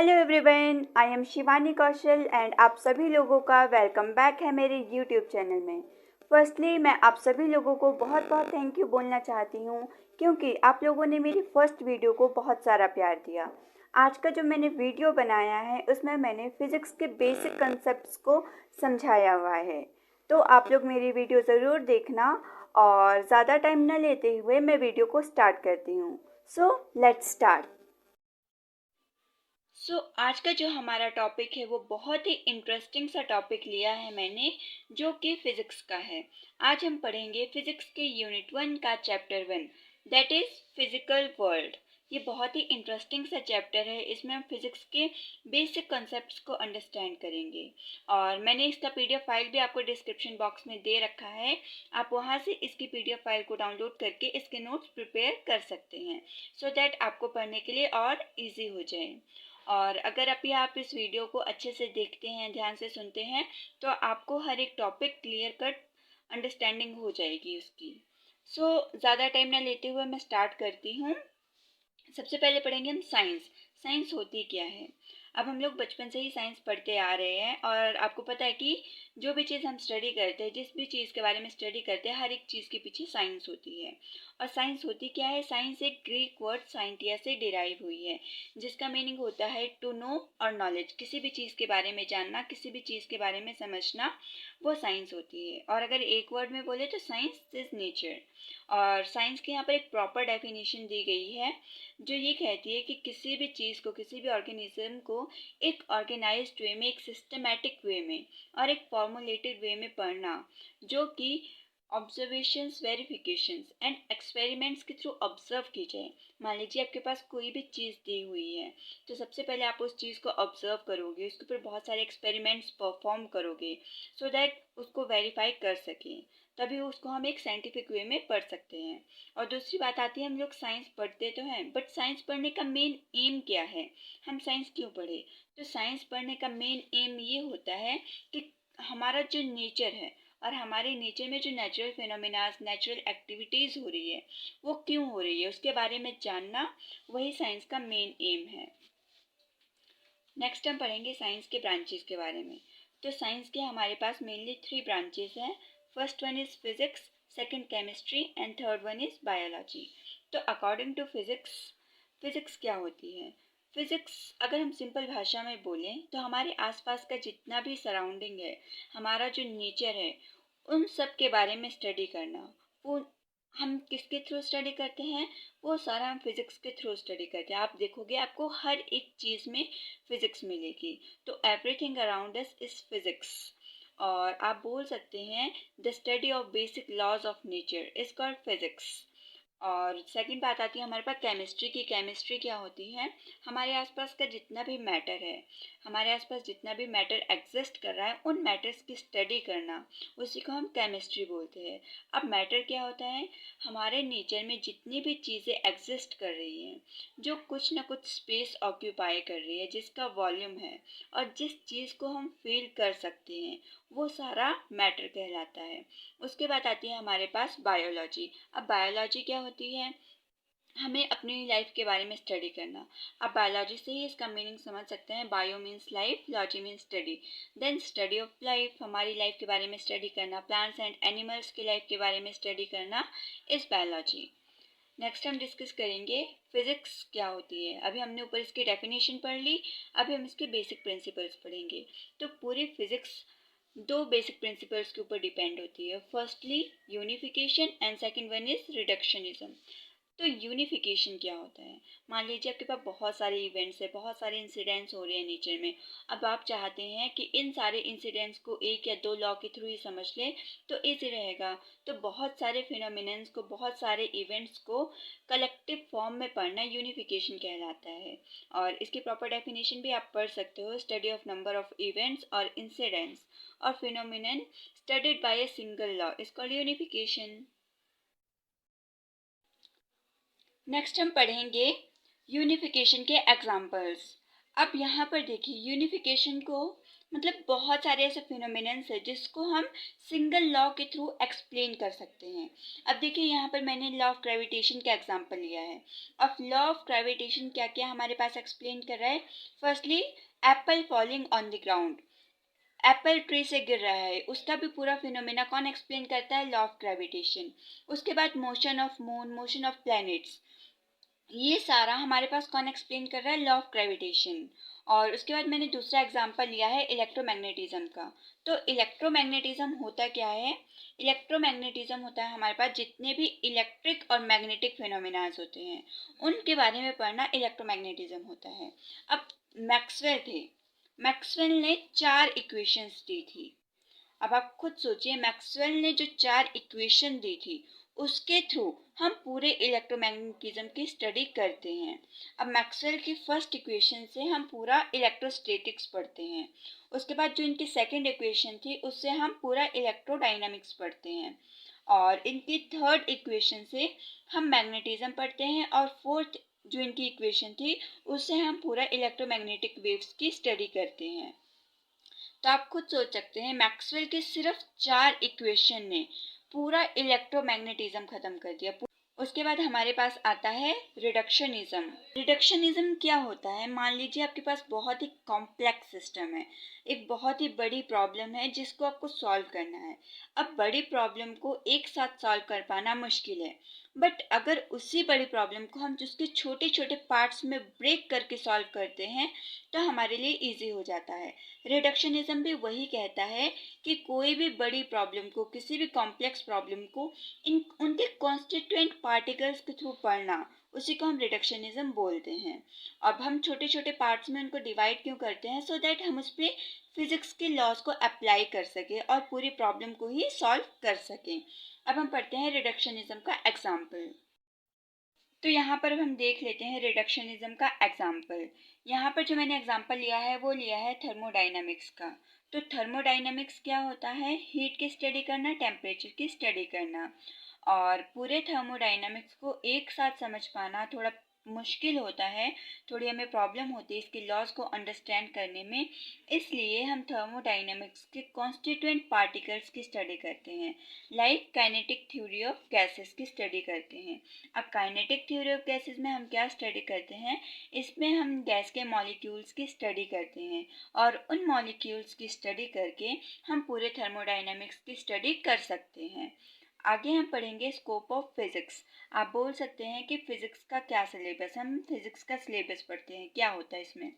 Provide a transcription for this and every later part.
Hello everyone, I am Shivani Kaushal and आप सभी लोगों का वेलकम बैक है मेरे यूट्यूब चैनल में। फर्स्टली मैं आप सभी लोगों को बहुत बहुत थैंक यू बोलना चाहती हूँ क्योंकि आप लोगों ने मेरी फर्स्ट वीडियो को बहुत सारा प्यार दिया। आज का जो मैंने वीडियो बनाया है उसमें मैंने फिज़िक्स के बेसिक कंसेप्ट्स को समझाया हुआ है, तो आप लोग मेरी वीडियो ज़रूर देखना। और ज़्यादा टाइम न लेते हुए मैं वीडियो को स्टार्ट करती हूँ। So let's start. आज का जो हमारा टॉपिक है वो बहुत ही इंटरेस्टिंग सा टॉपिक लिया है मैंने, जो कि फिज़िक्स का है। आज हम पढ़ेंगे फिज़िक्स के यूनिट 1 का chapter 1, that is physical world. ये बहुत ही इंटरेस्टिंग सा चैप्टर है। इसमें हम फिज़िक्स के बेसिक कॉन्सेप्ट्स को अंडरस्टैंड करेंगे और मैंने इसका पीडीएफ फाइल भी आपको डिस्क्रिप्शन बॉक्स में दे रखा है। आप वहाँ से इसकी पीडीएफ फाइल को डाउनलोड करके इसके नोट्स प्रिपेयर कर सकते हैं, सो दैट आपको पढ़ने के लिए और इजी हो जाए। और अगर अभी आप इस वीडियो को अच्छे से देखते हैं, ध्यान से सुनते हैं, तो आपको हर एक टॉपिक क्लियर कट अंडरस्टैंडिंग हो जाएगी उसकी। ज़्यादा टाइम ना लेते हुए मैं स्टार्ट करती हूँ। सबसे पहले पढ़ेंगे हम साइंस। साइंस होती क्या है? अब हम लोग बचपन से ही साइंस पढ़ते आ रहे हैं और आपको पता है कि जो भी चीज़ हम स्टडी करते हैं, जिस भी चीज़ के बारे में स्टडी करते हैं, हर एक चीज़ के पीछे साइंस होती है। और साइंस होती क्या है? साइंस एक ग्रीक वर्ड साइंटिया से डिराइव हुई है, जिसका मीनिंग होता है टू नो और नॉलेज। किसी भी चीज़ के बारे में जानना, किसी भी चीज़ के बारे में समझना, वो साइंस होती है। और अगर एक वर्ड में बोले तो साइंस इज नेचर। और साइंस की यहाँ पर एक प्रॉपर डेफिनेशन दी गई है, जो ये कहती है कि किसी भी चीज़ को, किसी भी ऑर्गेनिज्म को एक ऑर्गेनाइज्ड वे में, एक सिस्टमैटिक वे में और एक फॉर्मुलेटेड वे में पढ़ना, जो कि ऑब्जर्वेशंस, वेरिफिकेशंस एंड एक्सपेरिमेंट्स के थ्रू ऑब्जर्व की जाए। मान लीजिए आपके पास कोई भी चीज़ दी हुई है, तो सबसे पहले आप उस चीज़ को ऑब्जर्व करोगे, उसके ऊपर बहुत सारे एक्सपेरिमेंट्स परफॉर्म करोगे, सो दैट उसको वेरीफाई कर सकें। तभी उसको हम एक साइंटिफिक वे में पढ़ सकते हैं। और दूसरी बात आती है, हम लोग साइंस पढ़ते तो हैं, बट साइंस पढ़ने का मेन एम क्या है? हम साइंस क्यों पढ़े? तो साइंस पढ़ने का मेन एम ये होता है कि हमारा जो नेचर है और हमारे नेचर में जो नेचुरल फिनोमिनाज, नेचुरल एक्टिविटीज़ हो रही है, वो क्यों हो रही है, उसके बारे में जानना, वही साइंस का मेन एम है। नेक्स्ट हम पढ़ेंगे साइंस के ब्रांचेस के बारे में। तो साइंस के हमारे पास मेनली 3 ब्रांचेस हैं। First one is physics, second chemistry and third one is biology. तो अकॉर्डिंग टू फिज़िक्स, फिज़िक्स क्या होती है? फिज़िक्स अगर हम सिंपल भाषा में बोलें तो हमारे आसपास का जितना भी सराउंडिंग है, हमारा जो नेचर है, उन सब के बारे में स्टडी करना। वो हम किसके थ्रू स्टडी करते हैं? वो सारा हम फिज़िक्स के थ्रू स्टडी करते हैं। आप देखोगे आपको हर एक चीज़ में फिज़िक्स मिलेगी। तो everything around us is physics. और आप बोल सकते हैं the study of basic laws of nature is called physics. और सेकंड बात आती है हमारे पास केमिस्ट्री की। केमिस्ट्री क्या होती है? हमारे आसपास का जितना भी मैटर है, हमारे आसपास जितना भी मैटर एग्जिस्ट कर रहा है, उन मैटर्स की स्टडी करना, उसी को हम केमिस्ट्री बोलते हैं। अब मैटर क्या होता है? हमारे नेचर में जितनी भी चीज़ें एग्जिस्ट कर रही हैं, जो कुछ ना कुछ स्पेस ऑक्यूपाई कर रही है, जिसका वॉल्यूम है और जिस चीज़ को हम फील कर सकते हैं, वो सारा मैटर कहलाता है। उसके बाद आती है हमारे पास बायोलॉजी। अब बायोलॉजी क्या होती है? हमें अपनी लाइफ के बारे में स्टडी करना। आप बायोलॉजी से ही इसका मीनिंग समझ सकते हैं। Bio means life, logy means study. Then study of life, हमारी लाइफ के बारे में स्टडी करना, प्लांट्स एंड एनिमल्स की लाइफ के बारे में स्टडी करना इस बायोलॉजी। नेक्स्ट हम डिस्कस करेंगे फिजिक्स क्या होती है। अभी हमने ऊपर इसकी डेफिनेशन पढ़ ली, अभी हम इसके बेसिक प्रिंसिपल्स पढ़ेंगे। तो पूरी फिजिक्स 2 बेसिक प्रिंसिपल्स के ऊपर डिपेंड होती है। Firstly unification and second one is reductionism. तो यूनिफिकेशन क्या होता है? मान लीजिए आपके पास बहुत सारे इवेंट्स है, बहुत सारे इंसिडेंट्स हो रहे हैं नेचर में। अब आप चाहते हैं कि इन सारे इंसिडेंट्स को एक या दो लॉ के थ्रू ही समझ लें तो ईजी रहेगा। तो बहुत सारे फिनोमिनन्स को, बहुत सारे इवेंट्स को कलेक्टिव फॉर्म में पढ़ना यूनिफिकेशन कहलाता है। और इसकी प्रॉपर डेफिनेशन भी आप पढ़ सकते हो, study of number of events और इंसिडेंट्स और phenomenon studied by a single law is called unification. Next हम पढ़ेंगे यूनिफिकेशन के एग्जाम्पल्स। अब यहाँ पर देखिए यूनिफिकेशन को मतलब बहुत सारे ऐसे फिनोमिनन्स है जिसको हम सिंगल लॉ के थ्रू एक्सप्लेन कर सकते हैं। अब देखिए यहाँ पर मैंने लॉ ऑफ ग्रेविटेशन का एग्जांपल लिया है। अब लॉ ऑफ ग्रेविटेशन क्या क्या हमारे पास एक्सप्लेन कर रहा है। Firstly Apple falling on the ground, Apple tree से गिर रहा है, उसका भी पूरा फिनोमेना कौन एक्सप्लेन करता है, लॉ ऑफ ग्रेविटेशन। उसके बाद motion of moon, motion of planets, ये सारा हमारे पास कौन एक्सप्लेन कर रहा है, लॉ ऑफ ग्रेविटेशन। और उसके बाद मैंने दूसरा एग्जांपल लिया है इलेक्ट्रोमैग्नेटिज्म का। तो इलेक्ट्रोमैग्नेटिज्म होता क्या है, इलेक्ट्रोमैग्नेटिज्म होता है हमारे पास जितने भी इलेक्ट्रिक और मैग्नेटिक फिनोमिनाज होते हैं उनके बारे में पढ़ना इलेक्ट्रोमैग्नेटिज्म होता है। अब मैक्सवेल थे, मैक्सवेल ने 4 इक्वेशंस दी थी। अब आप खुद सोचिए, मैक्सवेल ने जो 4 इक्वेशन दी थी उसके थ्रू हम पूरे इलेक्ट्रोमैग्नेटिज्म की स्टडी करते हैं। अब मैक्सवेल की फर्स्ट इक्वेशन से हम पूरा इलेक्ट्रोस्टैटिक्स पढ़ते हैं। उसके बाद जो इनकी सेकंड इक्वेशन थी उससे हम पूरा इलेक्ट्रोडायनामिक्स पढ़ते हैं। और इनकी थर्ड इक्वेशन से हम मैग्नेटिज्म पढ़ते हैं। और फोर्थ जो इनकी इक्वेशन थी उससे हम पूरा इलेक्ट्रोमैग्नेटिक वेव्स की स्टडी करते हैं। तो आप खुद सोच सकते हैं मैक्सवेल के सिर्फ 4 इक्वेशन ने पूरा इलेक्ट्रोमैग्नेटिज्म खत्म कर दिया। उसके बाद हमारे पास आता है रिडक्शनिज्म। रिडक्शनिज्म क्या होता है, मान लीजिए आपके पास बहुत ही कॉम्प्लेक्स सिस्टम है, एक बहुत ही बड़ी प्रॉब्लम है जिसको आपको सॉल्व करना है। अब बड़ी प्रॉब्लम को एक साथ सॉल्व कर पाना मुश्किल है, बट अगर उसी बड़ी प्रॉब्लम को हम उसके छोटे छोटे पार्ट्स में ब्रेक करके सॉल्व करते हैं तो हमारे लिए इजी हो जाता है। रिडक्शनिज्म भी वही कहता है कि कोई भी बड़ी प्रॉब्लम को, किसी भी कॉम्प्लेक्स प्रॉब्लम को इन उनके कॉन्स्टिट्यूएंट पार्टिकल्स के थ्रू पढ़ना, उसी को हम रिडक्शनिज्म बोलते हैं। अब हम छोटे छोटे पार्ट्स में उनको डिवाइड क्यों करते हैं, सो दैट हम उस पर फिजिक्स के लॉज को अप्लाई कर सकें और पूरी प्रॉब्लम को ही सॉल्व कर सकें। अब हम पढ़ते हैं रिडक्शनिज्म का एग्जाम्पल। तो यहाँ पर अब हम देख लेते हैं रिडक्शनिज्म का एग्जाम्पल। यहाँ पर जो मैंने एग्जाम्पल लिया है वो लिया है थर्मोडाइनमिक्स का। तो थर्मोडाइनमिक्स क्या होता है, हीट की स्टडी करना, टेम्परेचर की स्टडी करना। और पूरे थर्मोडाइनमिक्स को एक साथ समझ पाना थोड़ा मुश्किल होता है, थोड़ी हमें प्रॉब्लम होती है इसके लॉज को अंडरस्टैंड करने में। इसलिए हम थर्मोडाइनमिक्स के कॉन्स्टिट्यूएंट पार्टिकल्स की स्टडी करते हैं, like kinetic theory of gases की स्टडी करते हैं। अब काइनेटिक थ्योरी ऑफ गैसेस में हम क्या स्टडी करते हैं, इसमें हम गैस के मॉलिक्यूल्स की स्टडी करते हैं और उन मॉलिक्यूल्स की स्टडी करके हम पूरे थर्मोडाइनमिक्स की स्टडी कर सकते हैं। आगे हम पढ़ेंगे स्कोप ऑफ फिजिक्स। आप बोल सकते हैं कि फिजिक्स का क्या सिलेबस, हम फिजिक्स का सिलेबस पढ़ते हैं, क्या होता है इसमें।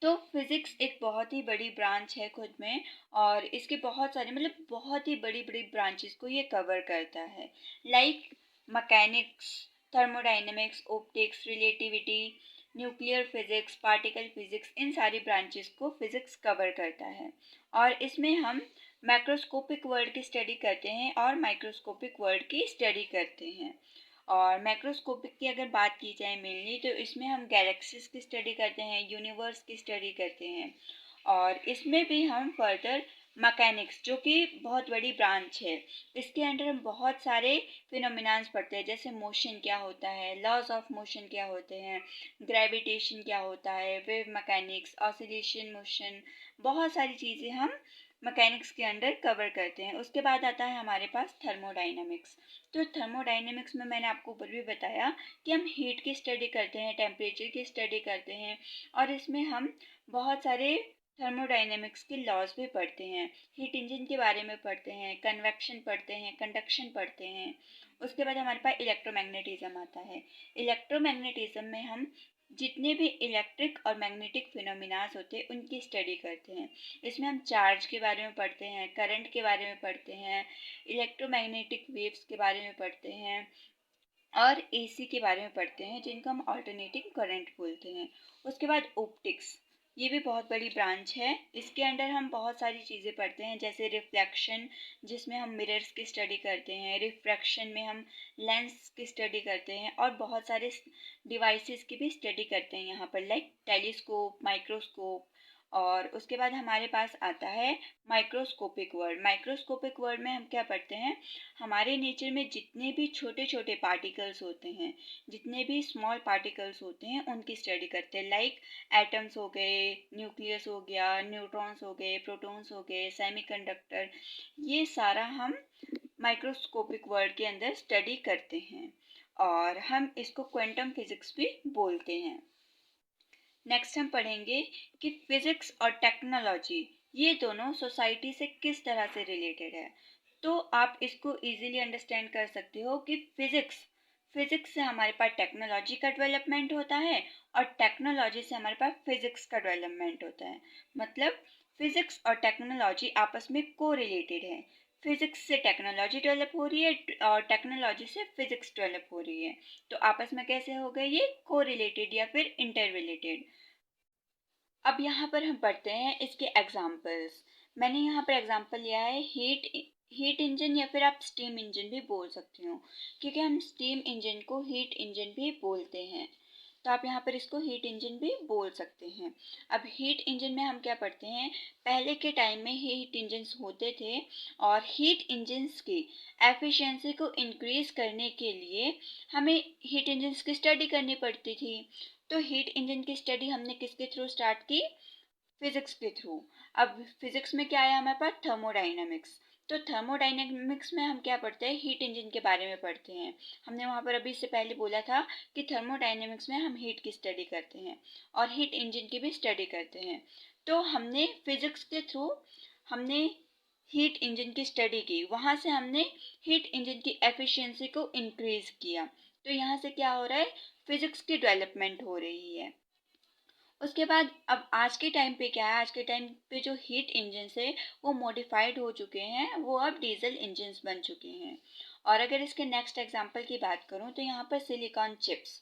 तो फिजिक्स एक बहुत ही बड़ी ब्रांच है खुद में, और इसके बहुत सारे मतलब बहुत ही बड़ी बड़ी ब्रांचेस को ये कवर करता है, like mechanics, thermodynamics, optics, relativity, nuclear physics, particle physics, इन सारी ब्रांचेस को फिजिक्स कवर करता है। और इसमें हम मैक्रोस्कोपिक वर्ल्ड की स्टडी करते हैं और माइक्रोस्कोपिक वर्ल्ड की स्टडी करते हैं। और मैक्रोस्कोपिक की अगर बात की जाए मेनली तो इसमें हम गैलेक्सीज की स्टडी करते हैं, यूनिवर्स की स्टडी करते हैं। और इसमें भी हम फर्दर मैकेनिक्स, जो कि बहुत बड़ी ब्रांच है, इसके अंडर हम बहुत सारे फिनोमिनास पढ़ते हैं, जैसे मोशन क्या होता है, लॉज ऑफ मोशन क्या होते हैं, ग्रेविटेशन क्या होता है, वेव मैकेनिक्स, ऑसिलेशन मोशन, बहुत सारी चीज़ें हम मैकेनिक्स के अंडर कवर करते हैं। उसके बाद आता है हमारे पास थर्मोडाइनमिक्स। तो थर्मोडाइनमिक्स में मैंने आपको ऊपर भी बताया कि हम हीट की स्टडी करते हैं, टेम्परेचर की स्टडी करते हैं, और इसमें हम बहुत सारे थर्मोडाइनमिक्स के लॉज भी पढ़ते हैं, हीट इंजन के बारे में पढ़ते हैं, कन्वेक्शन पढ़ते हैं, कंडक्शन पढ़ते हैं। उसके बाद हमारे पास इलेक्ट्रोमैग्नेटिज्म आता है। इलेक्ट्रोमैग्नेटिज्म में हम जितने भी इलेक्ट्रिक और मैग्नेटिक फिनोमिनास होते हैं उनकी स्टडी करते हैं। इसमें हम चार्ज के बारे में पढ़ते हैं, करंट के बारे में पढ़ते हैं, इलेक्ट्रोमैग्नेटिक वेव्स के बारे में पढ़ते हैं और एसी के बारे में पढ़ते हैं, जिनको हम अल्टरनेटिंग करंट बोलते हैं। उसके बाद ऑप्टिक्स, ये भी बहुत बड़ी ब्रांच है। इसके अंडर हम बहुत सारी चीज़ें पढ़ते हैं, जैसे रिफ्लेक्शन, जिसमें हम मिरर्स की स्टडी करते हैं, रिफ्रैक्शन में हम लेंस की स्टडी करते हैं, और बहुत सारे डिवाइसेस की भी स्टडी करते हैं यहाँ पर, लाइक टेलीस्कोप, माइक्रोस्कोप, और उसके बाद हमारे पास आता है माइक्रोस्कोपिक वर्ल्ड। माइक्रोस्कोपिक वर्ल्ड में हम क्या पढ़ते हैं, हमारे नेचर में जितने भी छोटे छोटे पार्टिकल्स होते हैं, जितने भी स्मॉल पार्टिकल्स होते हैं, उनकी स्टडी करते हैं। लाइक एटम्स हो गए, न्यूक्लियस हो गया, न्यूट्रॉन्स हो गए, प्रोटॉन्स हो गए, सेमीकंडक्टर, ये सारा हम माइक्रोस्कोपिक वर्ल्ड के अंदर स्टडी करते हैं और हम इसको क्वांटम फिजिक्स भी बोलते हैं। नेक्स्ट हम पढ़ेंगे कि फिजिक्स और टेक्नोलॉजी ये दोनों सोसाइटी से किस तरह से रिलेटेड है। तो आप इसको इजीली अंडरस्टैंड कर सकते हो कि फिजिक्स से हमारे पास टेक्नोलॉजी का डेवलपमेंट होता है और टेक्नोलॉजी से हमारे पास फिजिक्स का डेवलपमेंट होता है। मतलब फिजिक्स और टेक्नोलॉजी आपस में को रिलेटेड है। फिजिक्स से टेक्नोलॉजी डेवलप हो रही है और टेक्नोलॉजी से फिजिक्स डेवलप हो रही है। तो आपस में कैसे हो गए ये को रिलेटेड या फिर इंटर रिलेटेड। अब यहाँ पर हम पढ़ते हैं इसके एग्जाम्पल्स। मैंने यहाँ पर एग्जाम्पल लिया है हीट इंजन या फिर आप स्टीम इंजन भी बोल सकते हो, क्योंकि हम स्टीम इंजन को हीट इंजन भी बोलते हैं। तो आप यहाँ पर इसको हीट इंजन भी बोल सकते हैं। अब हीट इंजन में हम क्या पढ़ते हैं, पहले के टाइम में हीट इंजन्स होते थे और हीट इंजन्स की एफिशिएंसी को इंक्रीज करने के लिए हमें हीट इंजन्स की स्टडी करनी पड़ती थी। तो हीट इंजन की स्टडी हमने किसके थ्रू स्टार्ट की, फिजिक्स के थ्रू। अब फिजिक्स में क्या आया हमारे पास, थर्मोडाइनमिक्स। तो थर्मोडाइनमिक्स में हम क्या पढ़ते हैं, हीट इंजन के बारे में पढ़ते हैं। हमने वहाँ पर अभी इससे पहले बोला था कि थर्मोडाइनमिक्स में हम हीट की स्टडी करते हैं और हीट इंजन की भी स्टडी करते हैं। तो हमने फिजिक्स के थ्रू हमने हीट इंजन की स्टडी की, वहाँ से हमने हीट इंजन की एफिशिएंसी को इंक्रीज किया। तो यहाँ से क्या हो रहा है, फिजिक्स की डेवलपमेंट हो रही है। उसके बाद अब आज के टाइम पे क्या है, आज के टाइम पे जो हीट इंजन है वो मॉडिफाइड हो चुके हैं, वो अब डीजल इंजन्स बन चुके हैं। और अगर इसके नेक्स्ट एग्जांपल की बात करूं तो यहाँ पर सिलिकॉन चिप्स।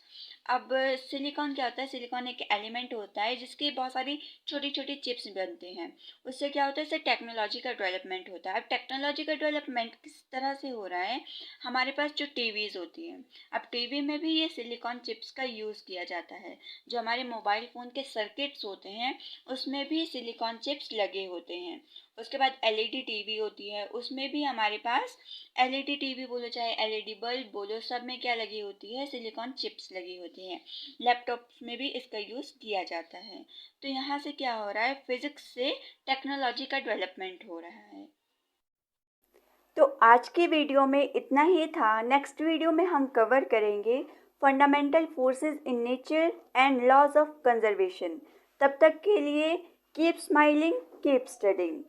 अब सिलिकॉन क्या होता है, सिलिकॉन एक एलिमेंट होता है जिसकी बहुत सारी छोटी छोटी चिप्स बनते हैं। उससे क्या होता है, इससे टेक्नोलॉजी का डेवलपमेंट होता है। अब टेक्नोलॉजी का डेवलपमेंट किस तरह से हो रहा है, हमारे पास जो टीवीज़ होती हैं, अब टीवी में भी ये सिलिकॉन चिप्स का यूज़ किया जाता है। जो हमारे मोबाइल फ़ोन के सर्किट्स होते हैं उसमें भी सिलिकॉन चिप्स लगे होते हैं। उसके बाद एलईडी टीवी होती है, उसमें भी हमारे पास एलईडी टीवी बोलो चाहे एलईडी बल्ब बोलो, सब में क्या लगी होती है, सिलिकॉन चिप्स लगी होती हैं। लैपटॉप्स में भी इसका यूज़ किया जाता है। तो यहाँ से क्या हो रहा है, फिजिक्स से टेक्नोलॉजी का डेवलपमेंट हो रहा है। तो आज की वीडियो में इतना ही था। नेक्स्ट वीडियो में हम कवर करेंगे fundamental forces in nature and laws of conservation. तब तक के लिए कीप स्माइलिंग, कीप स्टडिंग।